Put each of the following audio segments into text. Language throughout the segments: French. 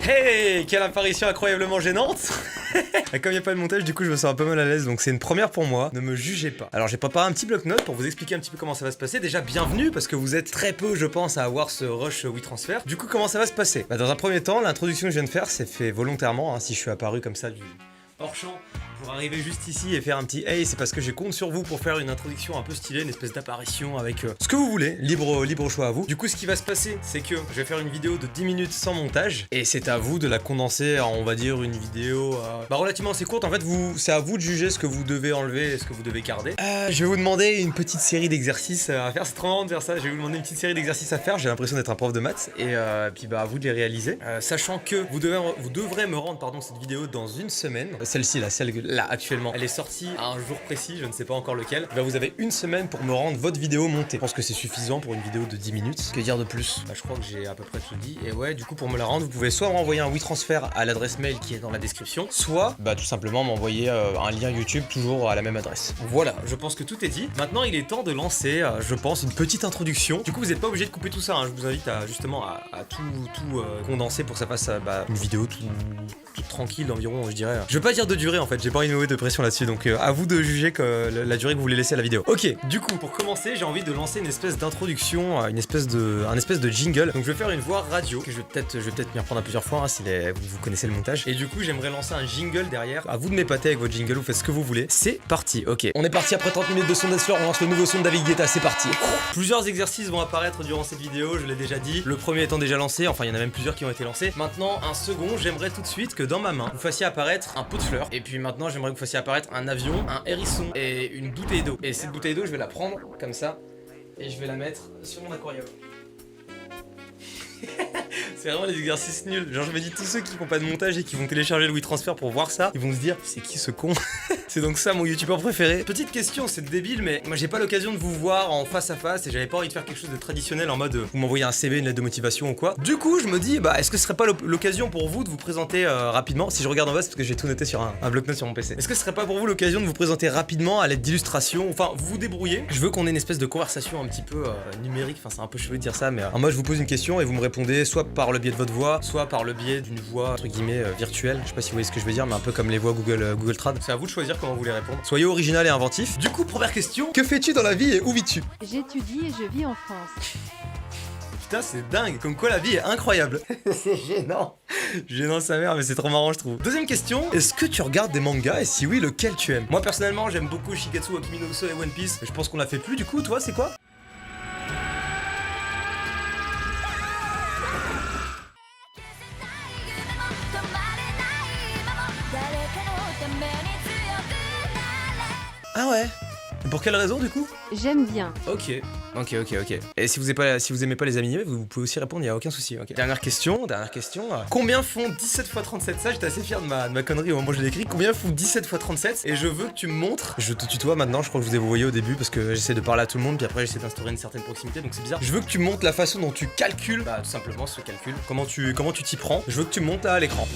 Hey, quelle apparition incroyablement gênante. Comme il n'y a pas de montage, du coup je me sens un peu mal à l'aise, donc c'est une première pour moi, ne me jugez pas. Alors j'ai préparé un petit bloc-notes pour vous expliquer un petit peu comment ça va se passer. Déjà bienvenue, parce que vous êtes très peu je pense à avoir ce rush WeTransfer. Du coup comment ça va se passer? Dans un premier temps, l'introduction que je viens de faire c'est fait volontairement, hein, si je suis apparu comme ça du hors-champ pour arriver juste ici et faire un petit hey, c'est parce que je compte sur vous pour faire une introduction un peu stylée, une espèce d'apparition avec ce que vous voulez, libre choix à vous. Du coup ce qui va se passer c'est que je vais faire une vidéo de 10 minutes sans montage et c'est à vous de la condenser en on va dire une vidéo relativement assez courte. En fait c'est à vous de juger ce que vous devez enlever et ce que vous devez garder. Je vais vous demander une petite série d'exercices à faire, c'est trop marrant de faire ça, je vais vous demander une petite série d'exercices à faire, j'ai l'impression d'être un prof de maths et puis à vous de les réaliser. Sachant que vous devrez me rendre cette vidéo dans une semaine, celle-ci là, celle là actuellement, elle est sortie à un jour précis, je ne sais pas encore lequel. Vous avez une semaine pour me rendre votre vidéo montée. Je pense que c'est suffisant pour une vidéo de 10 minutes. Que dire de plus? Je crois que j'ai à peu près tout dit. Et ouais, du coup pour me la rendre, vous pouvez soit m'envoyer un WeTransfer à l'adresse mail qui est dans la description, soit tout simplement m'envoyer un lien YouTube toujours à la même adresse. Voilà, je pense que tout est dit. Maintenant il est temps de lancer, je pense, une petite introduction. Du coup vous n'êtes pas obligé de couper tout ça, hein. Je vous invite à justement à tout condenser pour que ça fasse une vidéo toute tranquille d'environ, je dirais. Je veux pas dire de durée en fait, j'ai pas envie de mettre de pression là-dessus, donc à vous de juger que la durée que vous voulez laisser à la vidéo. Ok, du coup pour commencer j'ai envie de lancer une espèce d'introduction, un espèce de jingle. Donc je vais faire une voix radio que je vais peut-être m'y reprendre à plusieurs fois, hein, si vous connaissez le montage. Et du coup j'aimerais lancer un jingle derrière. À vous de m'épater avec votre jingle, vous faites ce que vous voulez. C'est parti, ok. On est parti après 30 minutes de son Dance Floor, on lance le nouveau son de David Guetta, c'est parti. Plusieurs exercices vont apparaître durant cette vidéo, je l'ai déjà dit. Le premier étant déjà lancé, enfin il y en a même plusieurs qui ont été lancés. Maintenant un second, j'aimerais tout de suite que dans ma main vous fassiez apparaître un pot de fleurs. Et puis maintenant j'aimerais que vous fassiez apparaître un avion, un hérisson et une bouteille d'eau. Et cette bouteille d'eau je vais la prendre comme ça et je vais la mettre sur mon aquarium. C'est vraiment les exercices nuls. Genre je me dis tous ceux qui font pas de montage et qui vont télécharger le WeTransfer pour voir ça, ils vont se dire c'est qui ce con. C'est donc ça mon youtubeur préféré. Petite question, c'est débile mais moi j'ai pas l'occasion de vous voir en face à face et j'avais pas envie de faire quelque chose de traditionnel en mode vous m'envoyez un CV, une lettre de motivation ou quoi. Du coup je me dis est-ce que ce serait pas l'occasion pour vous de vous présenter rapidement? Si je regarde en bas c'est parce que j'ai tout noté sur un bloc-notes sur mon PC. Est-ce que ce serait pas pour vous l'occasion de vous présenter rapidement à l'aide d'illustrations? Enfin vous vous débrouillez. Je veux qu'on ait une espèce de conversation un petit peu numérique, enfin c'est un peu chelou de dire ça mais en mode je vous pose une question et vous me répondez soit par le biais de votre voix, soit par le biais d'une voix entre guillemets virtuelle. Je sais pas si vous voyez ce que je veux dire mais un peu comme les voix Google Trad. C'est à vous de choisir comment vous voulez répondre. Soyez original et inventif. Du coup première question, que fais-tu dans la vie et où vis-tu? J'étudie et je vis en France. Putain c'est dingue, comme quoi la vie est incroyable. C'est gênant. Gênant sa mère mais c'est trop marrant je trouve. Deuxième question, est-ce que tu regardes des mangas et si oui lequel tu aimes? Moi personnellement j'aime beaucoup Shigatsu wa Kimi no Uso et One Piece. Je pense qu'on l'a fait plus du coup, toi c'est quoi? Ah ouais? Pour quelle raison du coup? J'aime bien. Ok. Et si vous aimez pas les animés, vous pouvez aussi répondre, il y a aucun souci. Ok. Dernière question. Combien font 17 x 37? Ça, j'étais assez fier de ma connerie au moment où je l'ai écrit. Combien font 17 x 37? Et je veux que tu me montres. Je te tutoie maintenant, je crois que je vous ai voyé au début parce que j'essaie de parler à tout le monde, puis après j'essaie d'instaurer une certaine proximité, donc c'est bizarre. Je veux que tu me montres la façon dont tu calcules, tout simplement ce calcul. Comment tu t'y prends. Je veux que tu me montres là à l'écran.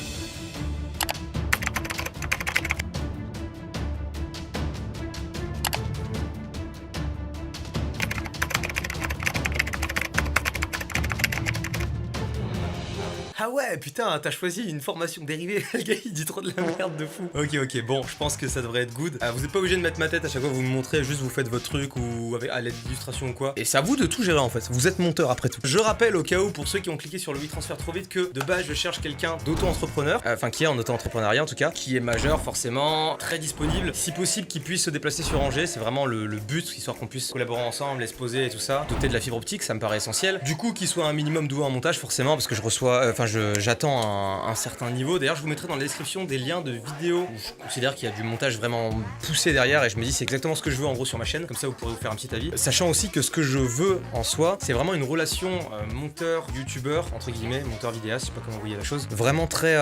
Ah ouais, putain, t'as choisi une formation dérivée. Le gars, il dit trop de la merde de fou. Ok, bon, je pense que ça devrait être good. Vous êtes pas obligé de mettre ma tête à chaque fois que vous me montrez, juste vous faites votre truc ou à l'aide d'illustration ou quoi. Et c'est à vous de tout gérer en fait. Vous êtes monteur après tout. Je rappelle au cas où, pour ceux qui ont cliqué sur le WeTransfer trop vite, que de base, je cherche quelqu'un d'auto-entrepreneur, qui est en auto-entrepreneuriat en tout cas, qui est majeur forcément, très disponible, si possible, qui puisse se déplacer sur Angers. C'est vraiment le but, histoire qu'on puisse collaborer ensemble, exposer et tout ça. Doter de la fibre optique, ça me paraît essentiel. Du coup, qu'il soit un minimum doué en montage forcément, parce que je reçois, j'attends un certain niveau. D'ailleurs je vous mettrai dans la description des liens de vidéos où je considère qu'il y a du montage vraiment poussé derrière et je me dis c'est exactement ce que je veux en gros sur ma chaîne, comme ça vous pourrez vous faire un petit avis. Sachant aussi que ce que je veux en soi c'est vraiment une relation monteur youtubeur entre guillemets, monteur vidéaste, je sais pas comment vous voyez la chose, vraiment très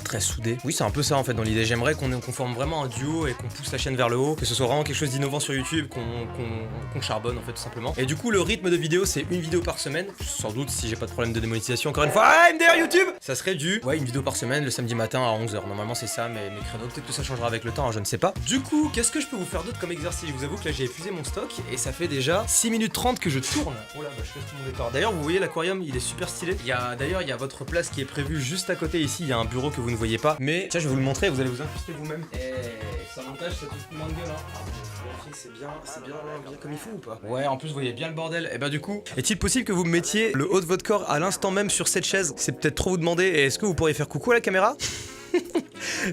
très soudé. Oui c'est un peu ça en fait dans l'idée, j'aimerais qu'on forme vraiment un duo et qu'on pousse la chaîne vers le haut, que ce soit vraiment quelque chose d'innovant sur YouTube, qu'on charbonne en fait tout simplement. Et du coup le rythme de vidéo c'est une vidéo par semaine, sans doute si j'ai pas de problème de démonétisation encore une fois. MDR YouTube YouTube, ça serait une vidéo par semaine le samedi matin à 11h. Normalement c'est ça, mais mes créneaux, peut-être que ça changera avec le temps, hein, je ne sais pas. Du coup, qu'est-ce que je peux vous faire d'autre comme exercice? Je vous avoue que là j'ai épuisé mon stock et ça fait déjà 6 minutes 30 que je tourne. Oh là, bah, je casse tout mon décor. D'ailleurs, vous voyez l'aquarium, il est super stylé. Il y a votre place qui est prévue juste à côté ici. Il y a un bureau que vous ne voyez pas, mais tiens, je vais vous le montrer. Vous allez vous incruster vous-même. Et ça montage, ça touche plus moins de gueule, hein. C'est bien comme il faut ou pas? Ouais, en plus vous voyez bien le bordel. Et bah du coup, est-il possible que vous mettiez le haut de votre corps à l'instant même sur cette chaise? C'est peut-être trop vous demander. Et est-ce que vous pourriez faire coucou à la caméra?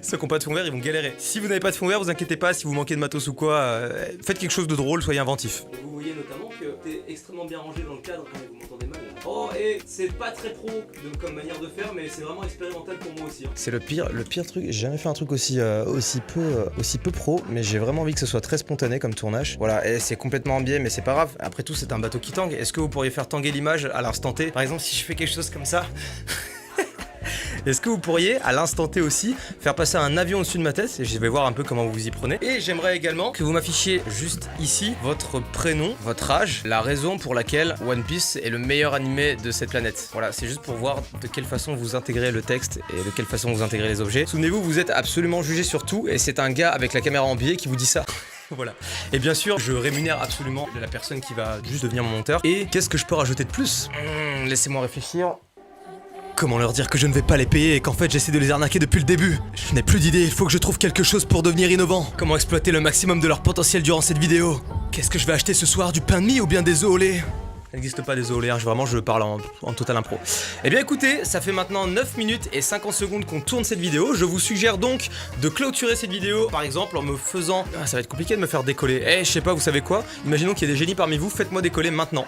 Ceux qui n'ont pas de fond vert, ils vont galérer. Si vous n'avez pas de fond vert, vous inquiétez pas, si vous manquez de matos ou quoi, faites quelque chose de drôle, soyez inventif. Vous voyez notamment que t'es extrêmement bien rangé dans le cadre, vous m'entendez mal. Oh, et c'est pas très pro comme manière de faire, mais c'est vraiment expérimental pour moi aussi. Hein. C'est le pire truc, j'ai jamais fait un truc aussi peu pro, mais j'ai vraiment envie que ce soit très spontané comme tournage. Voilà, et c'est complètement en biais, mais c'est pas grave. Après tout, c'est un bateau qui tangue. Est-ce que vous pourriez faire tanguer l'image à l'instant T? Par exemple, si je fais quelque chose comme ça. Est-ce que vous pourriez, à l'instant T aussi, faire passer un avion au-dessus de ma tête? Et je vais voir un peu comment vous vous y prenez. Et j'aimerais également que vous m'affichiez juste ici votre prénom, votre âge, la raison pour laquelle One Piece est le meilleur animé de cette planète. Voilà, c'est juste pour voir de quelle façon vous intégrez le texte et de quelle façon vous intégrez les objets. Souvenez-vous, vous êtes absolument jugé sur tout et c'est un gars avec la caméra en biais qui vous dit ça. Voilà. Et bien sûr, je rémunère absolument la personne qui va juste devenir mon monteur. Et qu'est-ce que je peux rajouter de plus? Laissez-moi réfléchir. Comment leur dire que je ne vais pas les payer et qu'en fait j'essaie de les arnaquer depuis le début? Je n'ai plus d'idée, il faut que je trouve quelque chose pour devenir innovant. Comment exploiter le maximum de leur potentiel durant cette vidéo? Qu'est-ce que je vais acheter ce soir, du pain de mie ou bien des œufs au lait? Ça n'existe pas des œufs au lait, hein, je parle en total impro. Eh bien écoutez, ça fait maintenant 9 minutes et 50 secondes qu'on tourne cette vidéo. Je vous suggère donc de clôturer cette vidéo, par exemple en me faisant... Ah, ça va être compliqué de me faire décoller. Je sais pas, vous savez quoi? Imaginons qu'il y ait des génies parmi vous, faites-moi décoller maintenant.